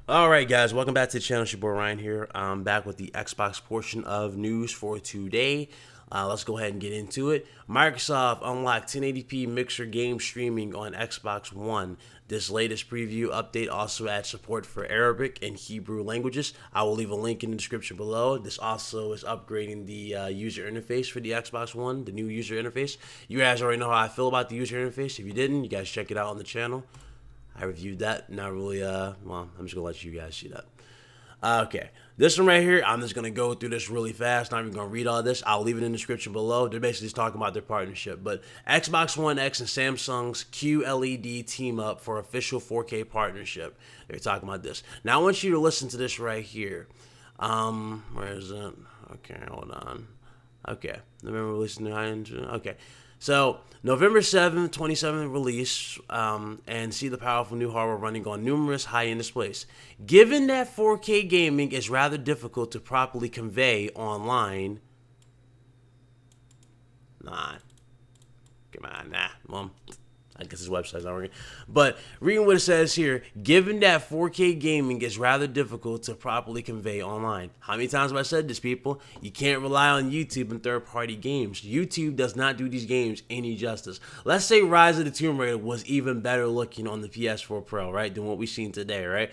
Alright guys, welcome back to the channel. It's your boy Ryan here. I'm back with the Xbox portion of news for today. Let's go ahead and get into it. Microsoft unlocked 1080p mixer game streaming on Xbox One. This latest preview update also adds support for Arabic and Hebrew languages. I will leave a link in the description below. This also is upgrading the user interface for the Xbox One, the new user interface. You guys already know how I feel about the user interface. If you didn't, you guys check it out on the channel. I reviewed that. Not really, well, I'm just going to let you guys see that. Okay, this one right here, I'm just going to go through this really fast. Not even going to read all this. I'll leave it in the description below. They're basically just talking about their partnership. But Xbox One X and Samsung's QLED team up for official 4K partnership. They're talking about this. Now, I want you to listen to this right here. Where is it? Okay, hold on. Okay, November release in the okay. So, November 7th, 2017 release, and see the powerful new hardware running on numerous high-end displays. Given that 4K gaming is rather difficult to properly convey online, come on, well, I guess his website's not working. But reading what it says here, given that 4K gaming is rather difficult to properly convey online. How many times have I said this, people? You can't rely on YouTube and third-party games. YouTube does not do these games any justice. Let's say Rise of the Tomb Raider was even better looking on the PS4 Pro, right, than what we've seen today, right?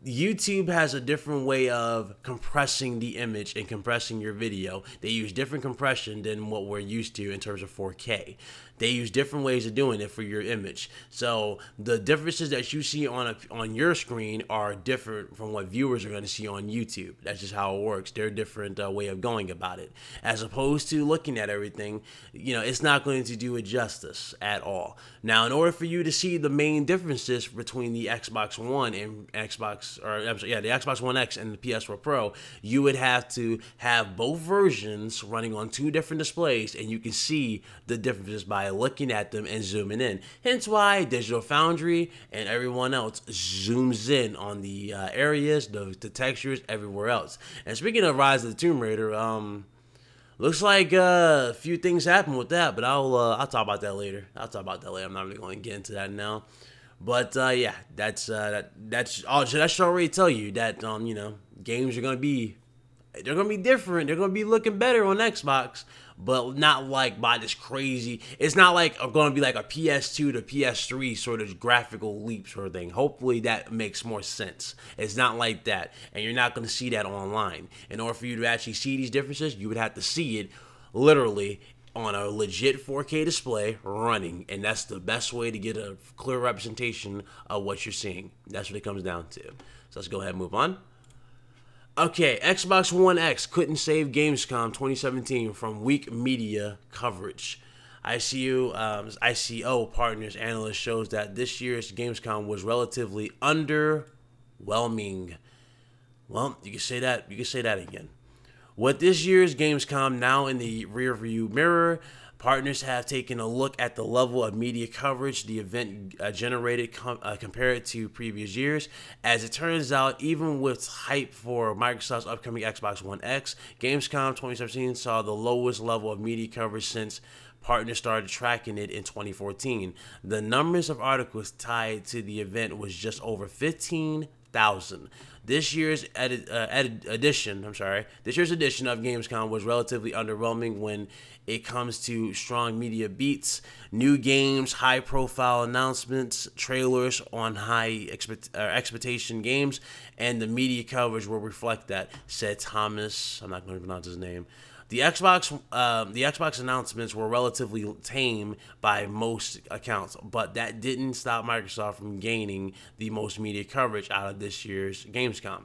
YouTube has a different way of compressing the image and compressing your video. They use different compression than what we're used to in terms of 4K. They use different ways of doing it for your image. So the differences that you see on your screen are different from what viewers are going to see on YouTube. That's just how it works. They're a different way of going about it. As opposed to looking at everything, you know, it's not going to do it justice at all. Now, in order for you to see the main differences between the Xbox One and the Xbox One X and the PS4 Pro, you would have to have both versions running on two different displays, and you can see the differences by looking at them and zooming in. Hence why Digital Foundry and everyone else zooms in on the areas, the textures, everywhere else. And speaking of Rise of the Tomb Raider, looks like a few things happened with that, but I'll talk about that later. I'm not really going to get into that now. But yeah, that's all. That should already tell you that you know, games are gonna be different. They're gonna be looking better on Xbox, but not like by this crazy. It's not like going to be like a PS2 to PS3 sort of graphical leap sort of thing. Hopefully that makes more sense. It's not like that, and you're not going to see that online. In order for you to actually see these differences, you would have to see it literally on a legit 4K display running, and that's the best way to get a clear representation of what you're seeing. That's what it comes down to. So let's go ahead and move on. Okay, Xbox One X couldn't save Gamescom 2017 from weak media coverage. ICO Partners analyst shows that this year's Gamescom was relatively underwhelming. Well, you can say that. You can say that again. With this year's Gamescom now in the rearview mirror, partners have taken a look at the level of media coverage the event generated compared to previous years. As it turns out, even with hype for Microsoft's upcoming Xbox One X, Gamescom 2017 saw the lowest level of media coverage since partners started tracking it in 2014. The numbers of articles tied to the event was just over 15,000. This year's edition of Gamescom was relatively underwhelming when it comes to strong media beats, new games, high-profile announcements, trailers on high expectation games, and the media coverage will reflect that, said Thomas. I'm not going to pronounce his name. The Xbox announcements were relatively tame by most accounts, but that didn't stop Microsoft from gaining the most media coverage out of this year's Gamescom.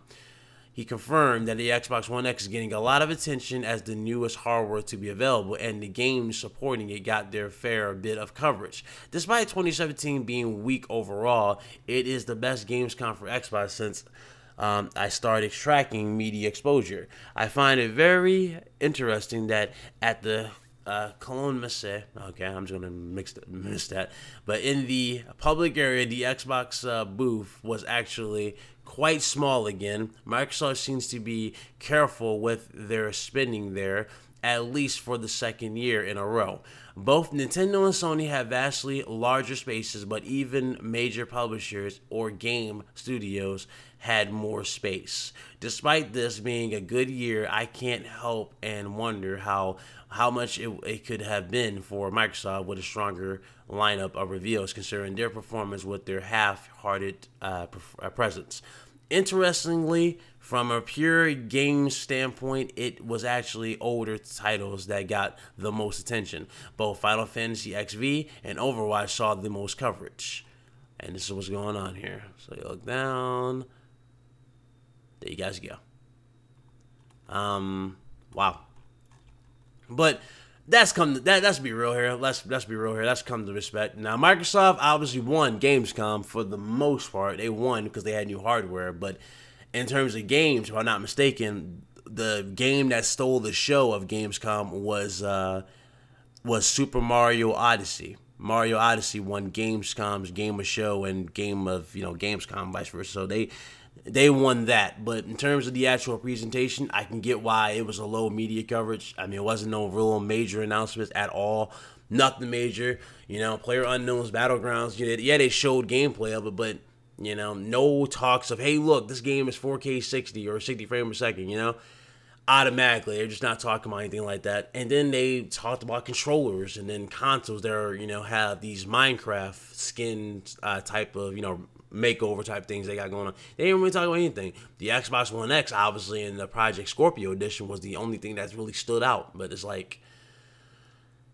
He confirmed that the Xbox One X is getting a lot of attention as the newest hardware to be available, and the games supporting it got their fair bit of coverage. Despite 2017 being weak overall, it is the best Gamescom for Xbox since I started tracking media exposure. I find it very interesting that at the Cologne Messe, okay, I'm just going to miss that, but in the public area, the Xbox booth was actually quite small again. Microsoft seems to be careful with their spending there, at least for the second year in a row. Both Nintendo and Sony have vastly larger spaces, but even major publishers or game studios had more space. Despite this being a good year, I can't help and wonder how much it could have been for Microsoft with a stronger lineup of reveals, considering their performance with their half-hearted presence. Interestingly, from a pure game standpoint, it was actually older titles that got the most attention. Both Final Fantasy XV and Overwatch saw the most coverage. And this is what's going on here. So you look down. There you guys go. Wow. But let's be real here. Let's be real here. That's come to respect. Now, Microsoft obviously won Gamescom for the most part. They won because they had new hardware. But in terms of games, if I'm not mistaken, the game that stole the show of Gamescom was Super Mario Odyssey. Mario Odyssey won Gamescom's Game of Show and Game of Gamescom, vice versa. So they won that. But in terms of the actual presentation, I can get why it was a low media coverage. I mean, it wasn't no real major announcements at all. Nothing major. Player Unknown's Battlegrounds. Yeah, they showed gameplay of it, but no talks of, hey, look, this game is 4K 60 or 60 frames per second. Automatically, they're just not talking about anything like that. And then they talked about controllers and then consoles that are, have these Minecraft skin type of, makeover type things they got going on. They didn't really talk about anything. The Xbox One X, obviously, in the Project Scorpio edition was the only thing that's really stood out. But it's like,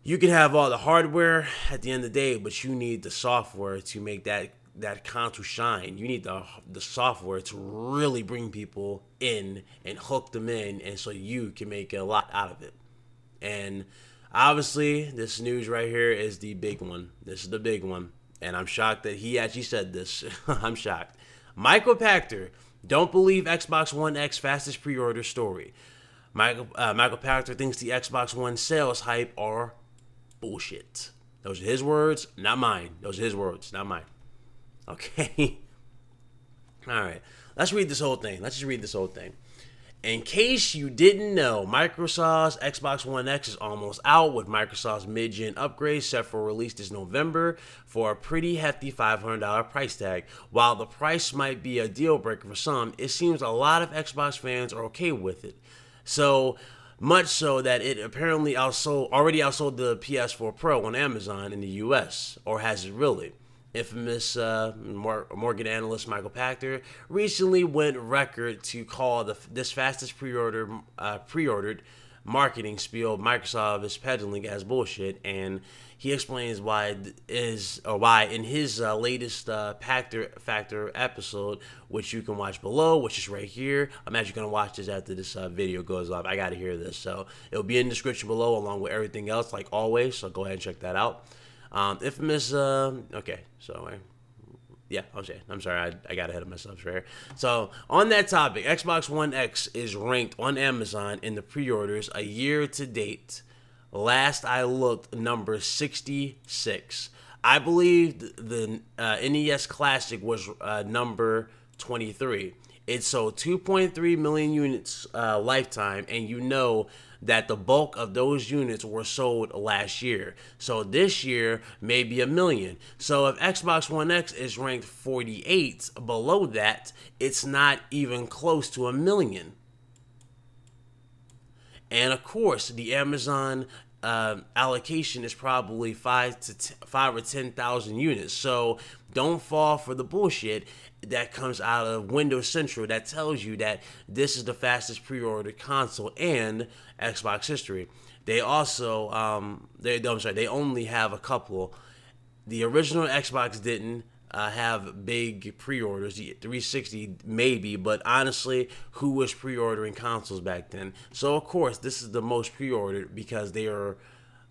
you can have all the hardware at the end of the day, but you need the software to make that console shine. You need the software to really bring people in and hook them in, and so you can make a lot out of it. And obviously, this news right here is the big one. This is the big one. And I'm shocked that he actually said this. I'm shocked. Michael Pachter, don't believe Xbox One X fastest pre-order story. Michael Pachter thinks the Xbox One sales hype are bullshit. Those are his words, not mine. Those are his words, not mine. Okay. All right. Let's read this whole thing. Let's just read this whole thing. In case you didn't know, Microsoft's Xbox One X is almost out, with Microsoft's mid-gen upgrade set for release this November for a pretty hefty $500 price tag. While the price might be a deal breaker for some, it seems a lot of Xbox fans are okay with it. So much so that it apparently already outsold the PS4 Pro on Amazon in the US, or has it really? Infamous Morgan analyst Michael Pachter recently went record to call this fastest pre-ordered marketing spiel Microsoft is peddling as bullshit, and he explains why in his latest Pachter Factor episode, which you can watch below, which is right here. I'm actually gonna watch this after this video goes off. I gotta hear this, so it'll be in the description below along with everything else, like always. So go ahead and check that out. Infamous, okay, so, yeah, I'm sorry, I got ahead of myself right here. So, on that topic, Xbox One X is ranked on Amazon in the pre-orders a year to date. Last I looked, number 66. I believe the NES Classic was number 23. It sold 2.3 million units lifetime, and that the bulk of those units were sold last year. So this year, maybe 1 million. So if Xbox One X is ranked 48 below that, it's not even close to 1 million. And of course, the Amazon allocation is probably 5 or 10,000 units. So don't fall for the bullshit that comes out of Windows Central that tells you that this is the fastest pre-ordered console in Xbox history. They also they only have a couple. The original Xbox didn't have big pre-orders. The 360 maybe, but honestly, who was pre-ordering consoles back then? So of course, this is the most pre-ordered because they are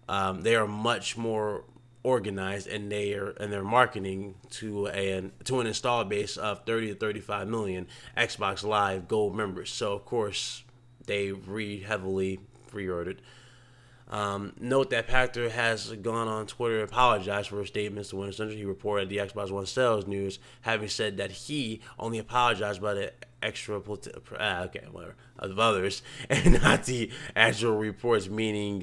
much more organized, and they're marketing to an installed base of 30 to 35 million Xbox Live Gold members. So of course, they heavily pre-ordered. Note that Pachter has gone on Twitter and apologized for his statements to Windows Central. He reported the Xbox One sales news, having said that he only apologized by the extra of others and not the actual reports, meaning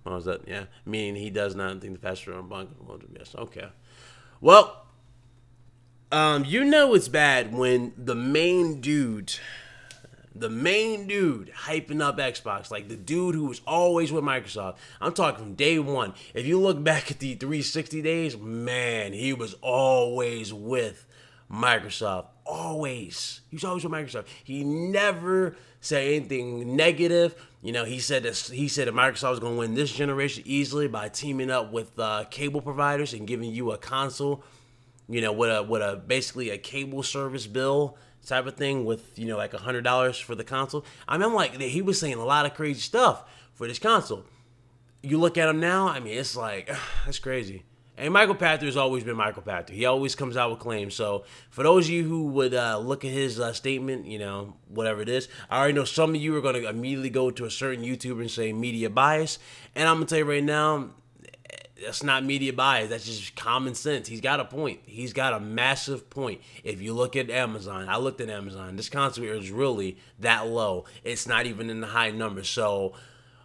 What was that? Yeah, meaning he does not think the faster on bunk. Yes, okay. Well, you know it's bad when the main dude hyping up Xbox, like the dude who was always with Microsoft. I'm talking from day one. If you look back at the 360 days, man, he was always with Microsoft. Always. He was always with Microsoft. He never said anything negative. You know, he said that Microsoft was going to win this generation easily by teaming up with cable providers and giving you a console, you know, with a basically a cable service bill type of thing with, you know, like $100 for the console. I mean, I'm like, he was saying a lot of crazy stuff for this console. You look at him now, I mean, it's like, that's crazy. And Michael Pachter has always been Michael Pachter. He always comes out with claims. So for those of you who would look at his statement, you know, whatever it is, I already know some of you are going to immediately go to a certain YouTuber and say media bias. And I'm going to tell you right now, that's not media bias. That's just common sense. He's got a point. He's got a massive point. If you look at Amazon, I looked at Amazon. This console is really that low. It's not even in the high numbers. So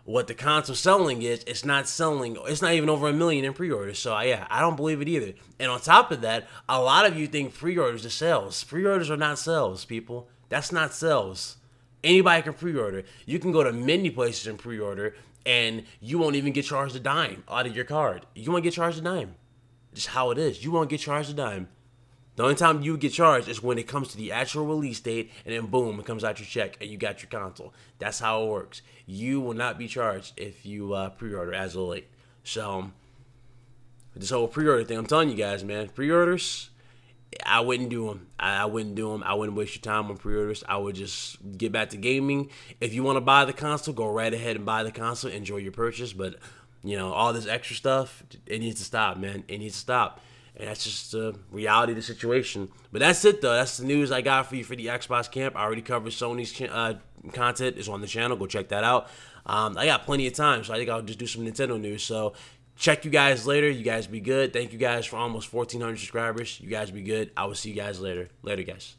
what the console selling is, it's not selling. It's not even over 1 million in pre-orders. So yeah, I don't believe it either. And on top of that, a lot of you think pre-orders are sales. Pre-orders are not sales, people. That's not sales. Anybody can pre-order. You can go to many places and pre-order, and you won't even get charged a dime out of your card. You won't get charged a dime. Just how it is. You won't get charged a dime. The only time you get charged is when it comes to the actual release date, and then boom, it comes out your check, and you got your console. That's how it works. You will not be charged if you pre-order as of late. So, this whole pre-order thing, I'm telling you guys, man, pre-orders, I wouldn't do them. I wouldn't do them. I wouldn't waste your time on pre-orders. I would just get back to gaming. If you want to buy the console, go right ahead and buy the console. Enjoy your purchase. But, you know, all this extra stuff, it needs to stop, man. It needs to stop. And that's just the reality of the situation. But that's it, though. That's the news I got for you for the Xbox camp. I already covered Sony's content. It's on the channel. Go check that out. I got plenty of time, so I think I'll just do some Nintendo news. So, check you guys later. You guys be good. Thank you guys for almost 1,400 subscribers. You guys be good. I will see you guys later. Later, guys.